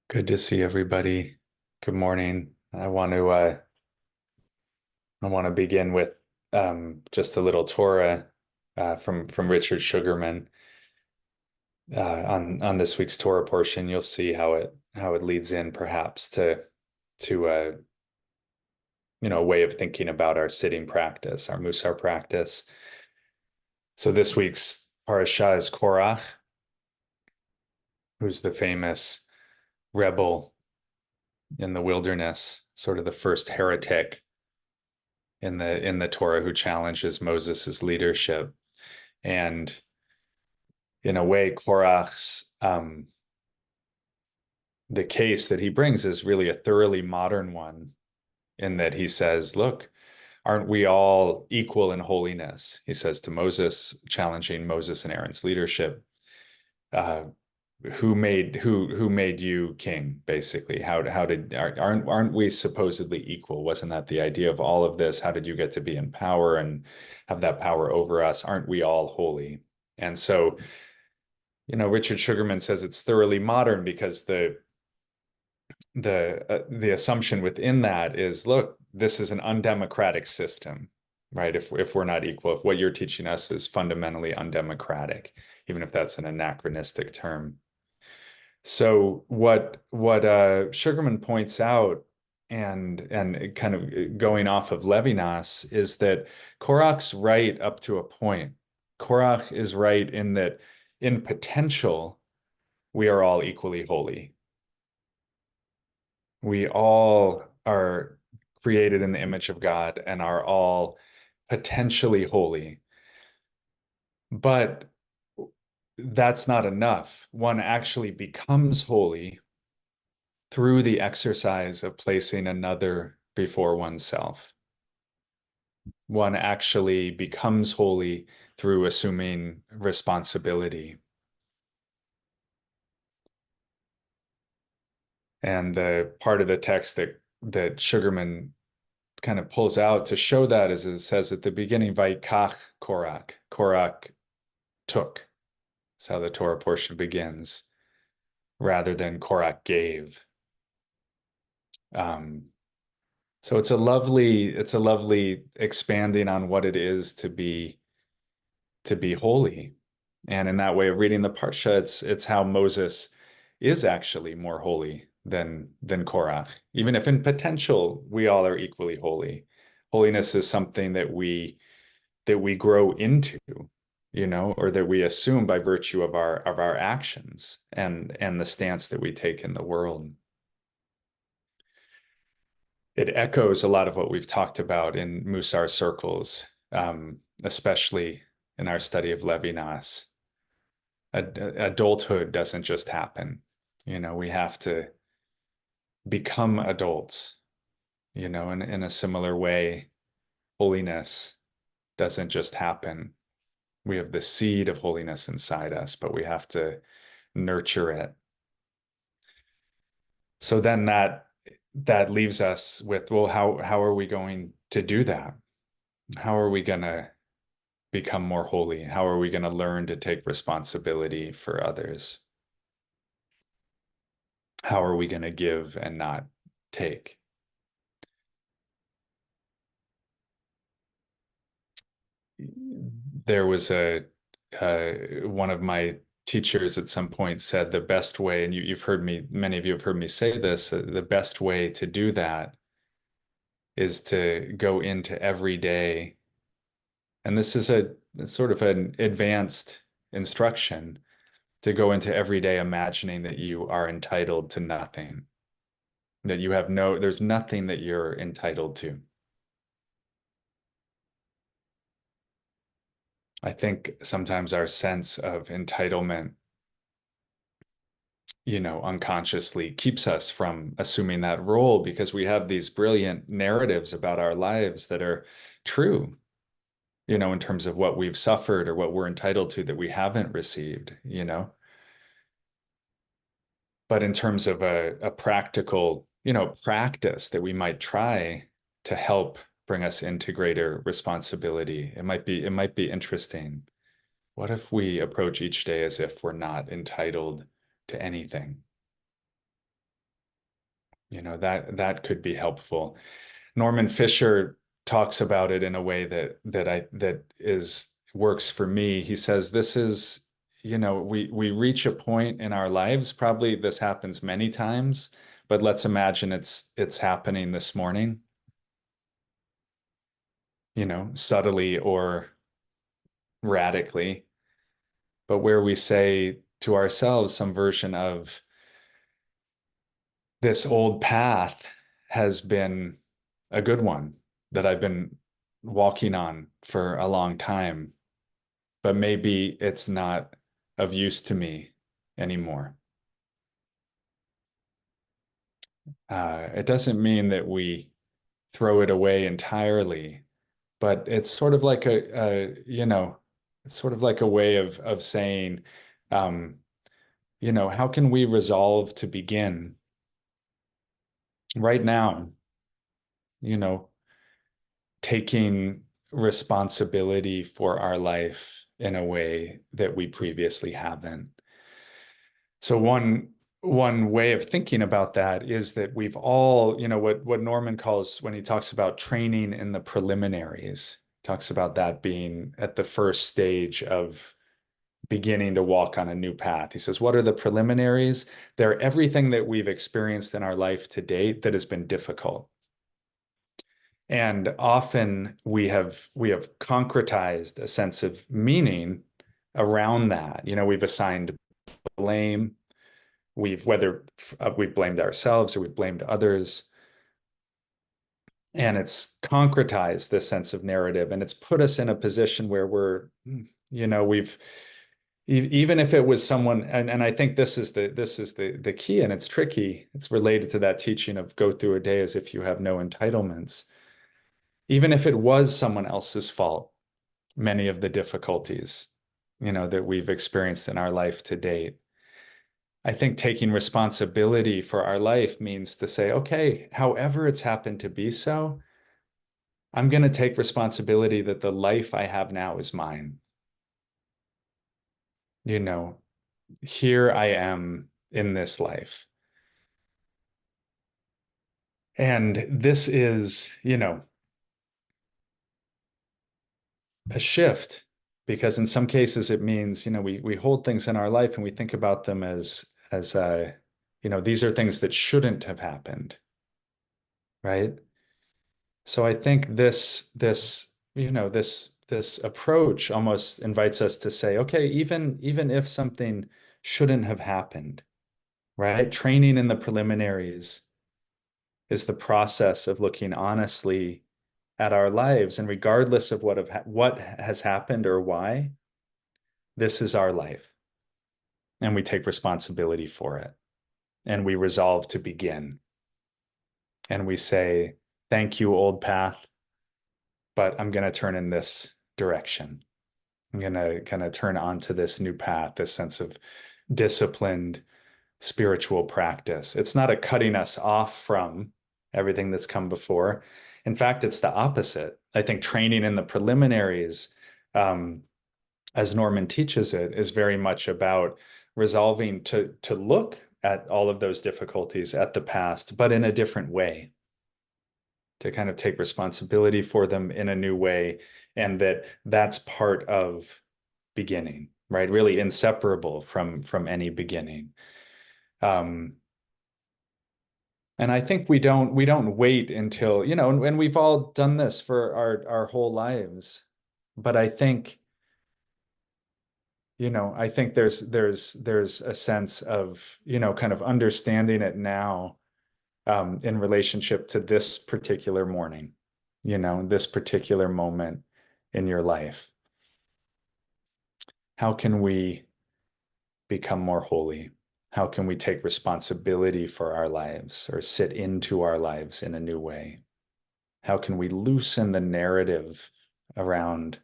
Good to see everybody. Good morning. I want to begin with just a little Torah from Richard Sugarman on this week's Torah portion. You'll see how it leads in perhaps to a way of thinking about our sitting practice, our Mussar practice. So this week's parasha is Korach, who's the famous rebel in the wilderness, sort of the first heretic in the Torah who challenges Moses's leadership. And in a way, Korach's the case that he brings is really a thoroughly modern one, in that he says, look, aren't we all equal in holiness? He says to Moses, challenging Moses and Aaron's leadership. Who made you king, basically? Aren't we supposedly equal? Wasn't that the idea of all of this? How did you get to be in power and have that power over us? Aren't we all holy? And so, Richard Sugarman says it's thoroughly modern because the assumption within that is, look, this is an undemocratic system, right? If we're not equal, if what you're teaching us is fundamentally undemocratic, even if that's an anachronistic term. So what Sugarman points out, and kind of going off of Levinas, is that Korach's right up to a point. Korach is right in that in potential, we are all equally holy. We all are created in the image of God and are all potentially holy. But that's not enough. One actually becomes holy through the exercise of placing another before oneself. One actually becomes holy through assuming responsibility. And the part of the text that Sugarman kind of pulls out to show that is it says at the beginning, Vaikach Korach. Korach took. That's how the Torah portion begins, rather than Korach gave. So it's a lovely expanding on what it is to be holy. And in that way of reading the Parsha, it's how Moses is actually more holy than Korach. Even if in potential we all are equally holy. Holiness is something that we grow into, or that we assume by virtue of our actions and the stance that we take in the world. It echoes a lot of what we've talked about in Mussar circles, especially in our study of Levinas. Adulthood doesn't just happen. We have to become adults, in a similar way. Holiness doesn't just happen. We have the seed of holiness inside us, but we have to nurture it. So then that leaves us with, well, how are we going to do that? How are we going to become more holy? How are we going to learn to take responsibility for others? How are we going to give and not take? There was one of my teachers at some point said the best way, and many of you have heard me say this, the best way to do that is to go into every day. And this is a sort of an advanced instruction, to go into every day imagining that you are entitled to nothing, that there's nothing that you're entitled to. I think sometimes our sense of entitlement, unconsciously keeps us from assuming that role, because we have these brilliant narratives about our lives that are true, in terms of what we've suffered or what we're entitled to that we haven't received, But in terms of a practical, practice that we might try to help bring us into greater responsibility, it might be interesting. What if we approach each day as if we're not entitled to anything? That could be helpful. Norman Fisher talks about it in a way that is works for me. He says this is, we reach a point in our lives, probably this happens many times, but let's imagine it's happening this morning, subtly or radically, but where we say to ourselves some version of this old path has been a good one that I've been walking on for a long time, but maybe it's not of use to me anymore. It doesn't mean that we throw it away entirely, but it's sort of like it's sort of like a way of saying, um, how can we resolve to begin right now, you know, taking responsibility for our life in a way that we previously haven't. So one way of thinking about that is that we've all, what Norman calls when he talks about training in the preliminaries, talks about that being at the first stage of beginning to walk on a new path. He says, what are the preliminaries? They're everything that we've experienced in our life to date that has been difficult. And often we have concretized a sense of meaning around that. We've assigned blame. Whether we've blamed ourselves or we've blamed others. And it's concretized this sense of narrative, and it's put us in a position where we've even if it was someone, and I think this is the key, and it's tricky. It's related to that teaching of go through a day as if you have no entitlements. Even if it was someone else's fault, many of the difficulties, that we've experienced in our life to date. I think taking responsibility for our life means to say, okay, however it's happened to be so, I'm going to take responsibility that the life I have now is mine. You know, Here I am in this life. And this is, a shift because in some cases it means, we hold things in our life and we think about them as these are things that shouldn't have happened, right? So I think this approach almost invites us to say, okay, even if something shouldn't have happened, right? Training in the preliminaries is the process of looking honestly at our lives, and regardless of what has happened or why, this is our life, and we take responsibility for it, and we resolve to begin, and we say, "Thank you, old path, but I'm going to turn in this direction. I'm going to kind of turn onto this new path, this sense of disciplined spiritual practice." It's not a cutting us off from everything that's come before. In fact, it's the opposite. I think training in the preliminaries, as Norman teaches it, is very much about resolving to look at all of those difficulties at the past, but in a different way, to kind of take responsibility for them in a new way, and that's part of beginning, right? Really inseparable from any beginning. And I think we don't wait until, and we've all done this for our whole lives. But I think there's a sense of, kind of understanding it now, in relationship to this particular morning, this particular moment in your life. How can we become more holy? How can we take responsibility for our lives or sit into our lives in a new way? How can we loosen the narrative around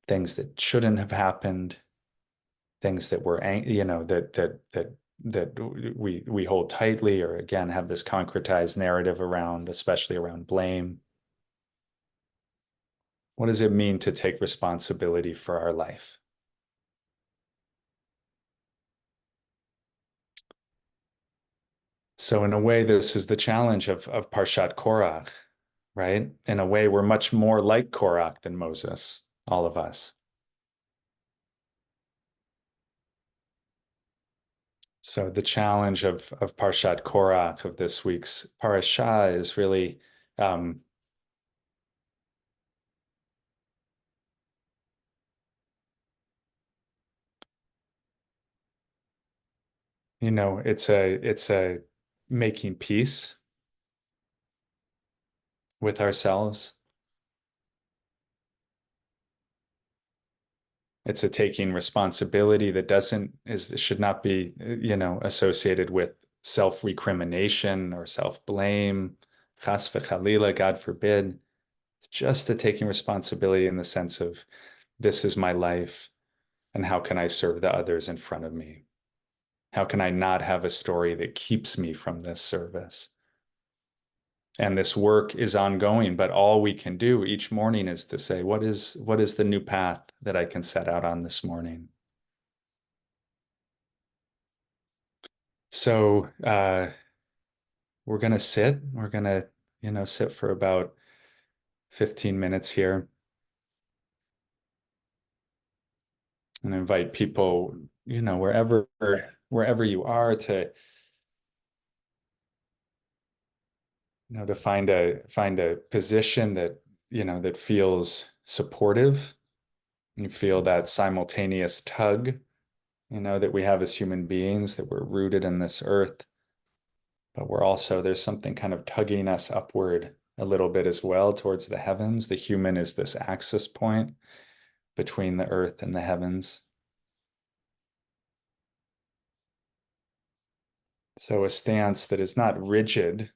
things that shouldn't have happened, things that were, that we hold tightly, or again have this concretized narrative around, especially around blame? What does it mean to take responsibility for our life? So in a way, this is the challenge of Parshat Korach, right? In a way, we're much more like Korach than Moses, all of us. So the challenge of Parshat Korach of this week's parasha is really, um, it's a making peace with ourselves. It's a taking responsibility that doesn't is should not be, associated with self-recrimination or self-blame. Chas v'chalila, God forbid. It's just a taking responsibility in the sense of this is my life, and how can I serve the others in front of me? How can I not have a story that keeps me from this service? And this work is ongoing, but all we can do each morning is to say, what is the new path that I can set out on this morning? So we're gonna sit. We're gonna, sit for about 15 minutes here and invite people, wherever you are to, to find a position that, that feels supportive. You feel that simultaneous tug, that we have as human beings, that we're rooted in this earth, but there's something kind of tugging us upward a little bit as well towards the heavens. The human is this axis point between the earth and the heavens. So a stance that is not rigid,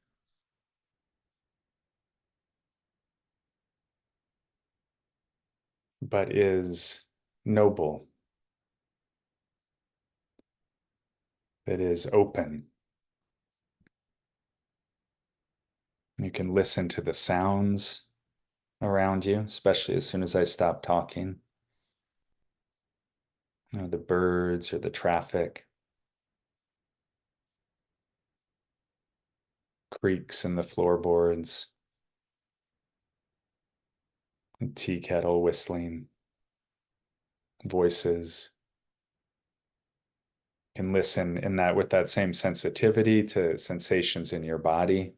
but is noble, that is open. You can listen to the sounds around you, especially as soon as I stop talking. The birds or the traffic, creaks in the floorboards, tea kettle whistling, voices. You can listen in that with that same sensitivity to sensations in your body.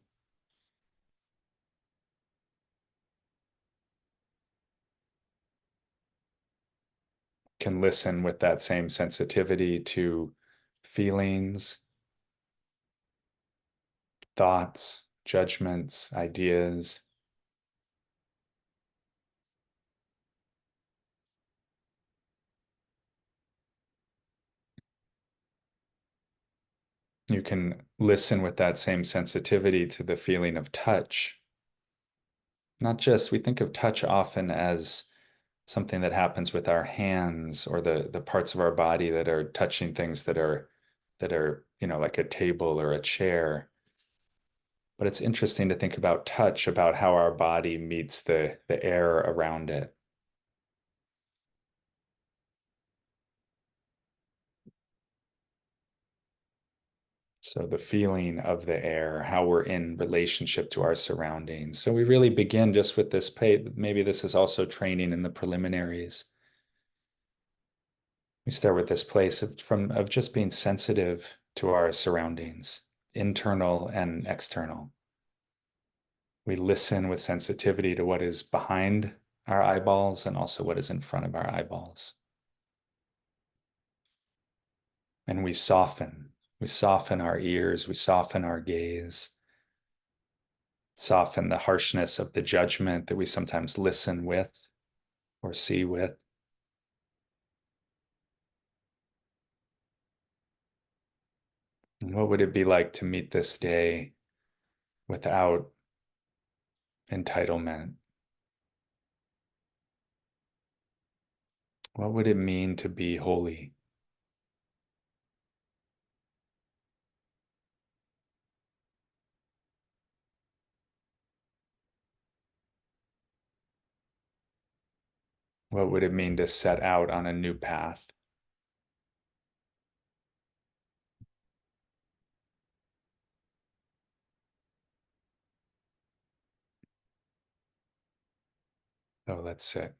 You can listen with that same sensitivity to feelings, thoughts, judgments, ideas. You can listen with that same sensitivity to the feeling of touch. Not just, we think of touch often as something that happens with our hands or the parts of our body that are touching things that are, like a table or a chair. But it's interesting to think about touch, about how our body meets the air around it. So the feeling of the air, how we're in relationship to our surroundings. So we really begin just with this pay. Maybe this is also training in the preliminaries. We start with this place of just being sensitive to our surroundings, internal and external. We listen with sensitivity to what is behind our eyeballs and also what is in front of our eyeballs. And we soften our ears, we soften our gaze, soften the harshness of the judgment that we sometimes listen with or see with. And what would it be like to meet this day without entitlement? What would it mean to be holy? What would it mean to set out on a new path? Oh, let's sit.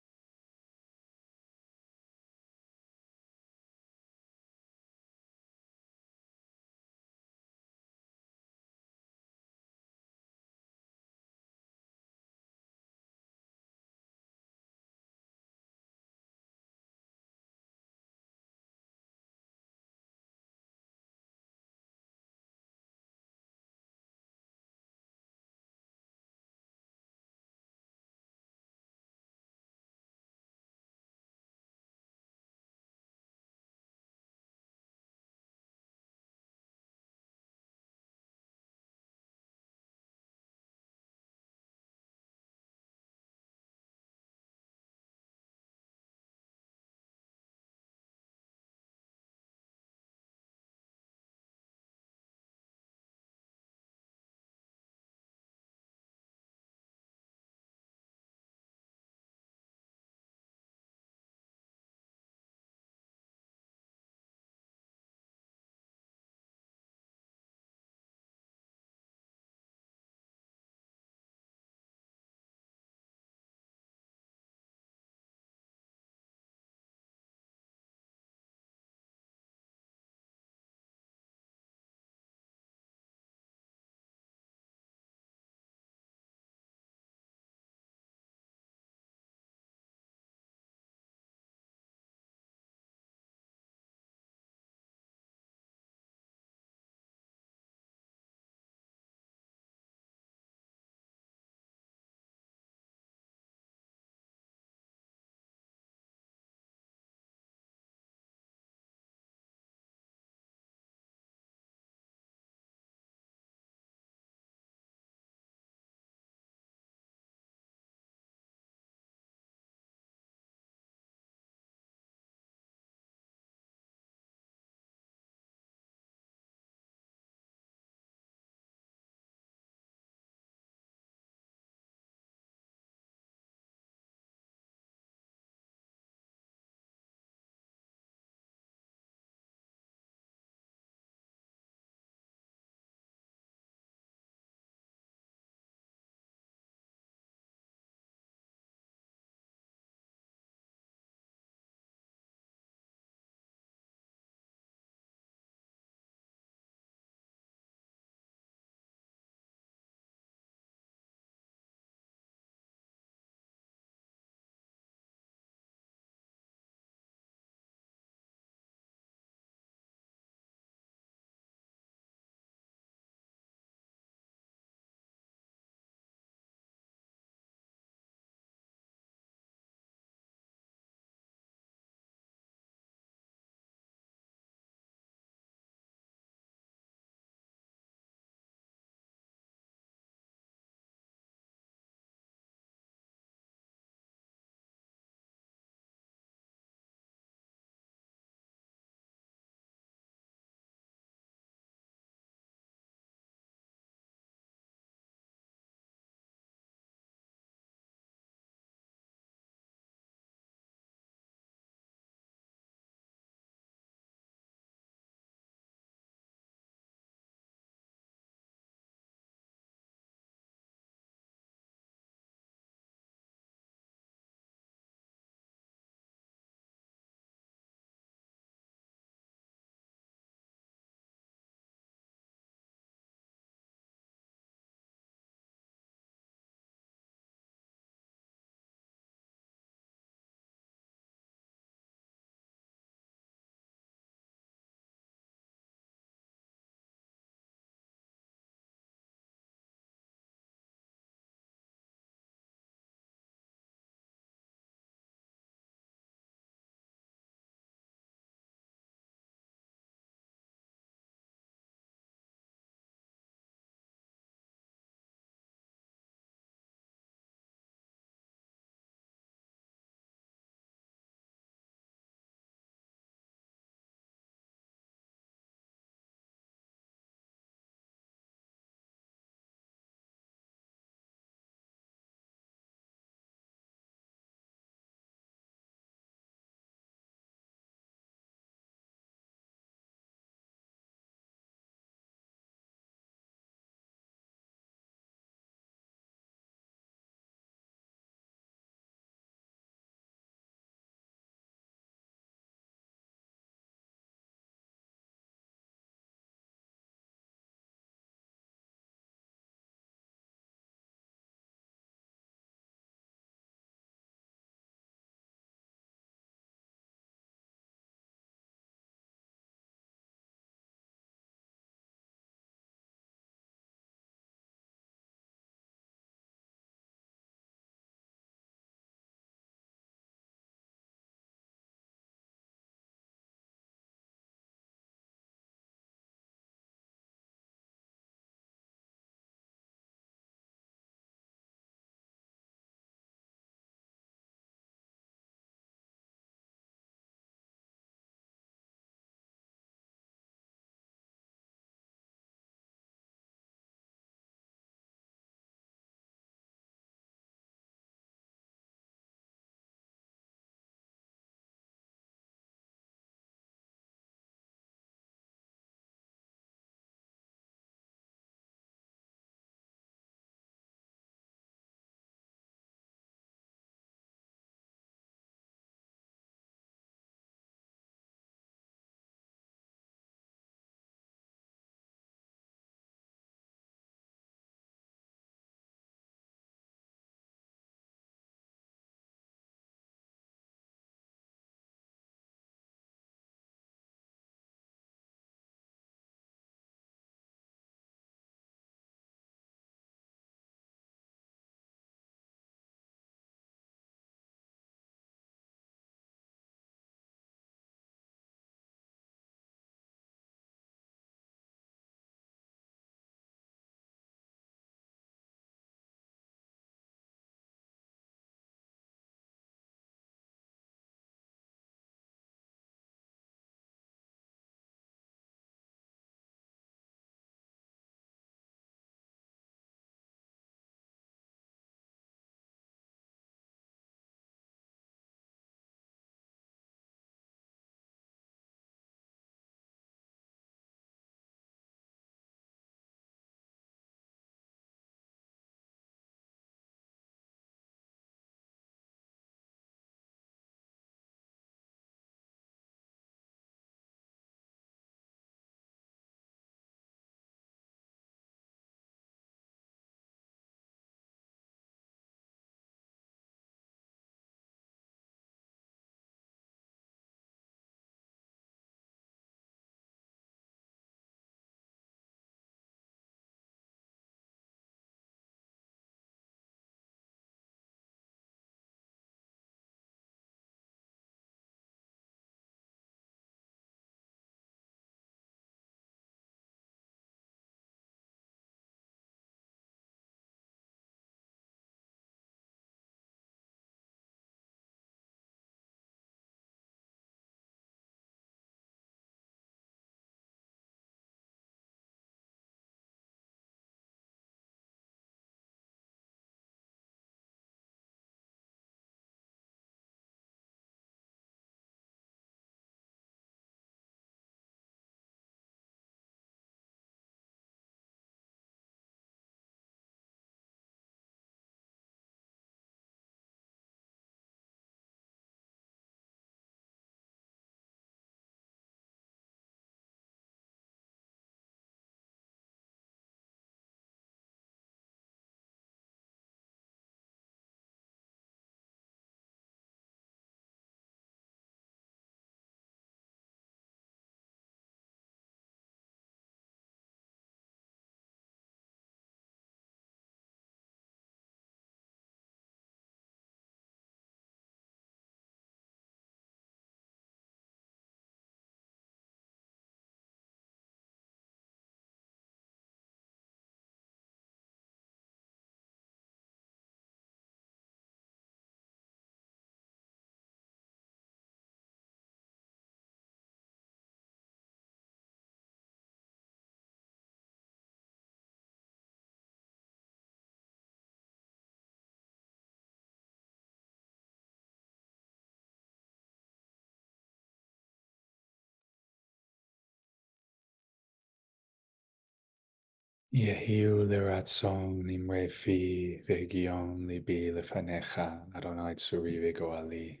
Yehiu liratzon nimre fi vegion libi lefanecha Adonai tzuri vegoali.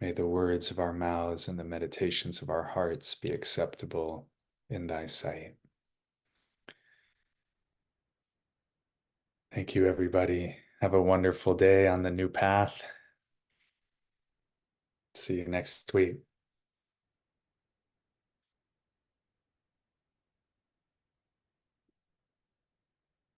May the words of our mouths and the meditations of our hearts be acceptable in thy sight. Thank you, everybody. Have a wonderful day on the new path. See you next week.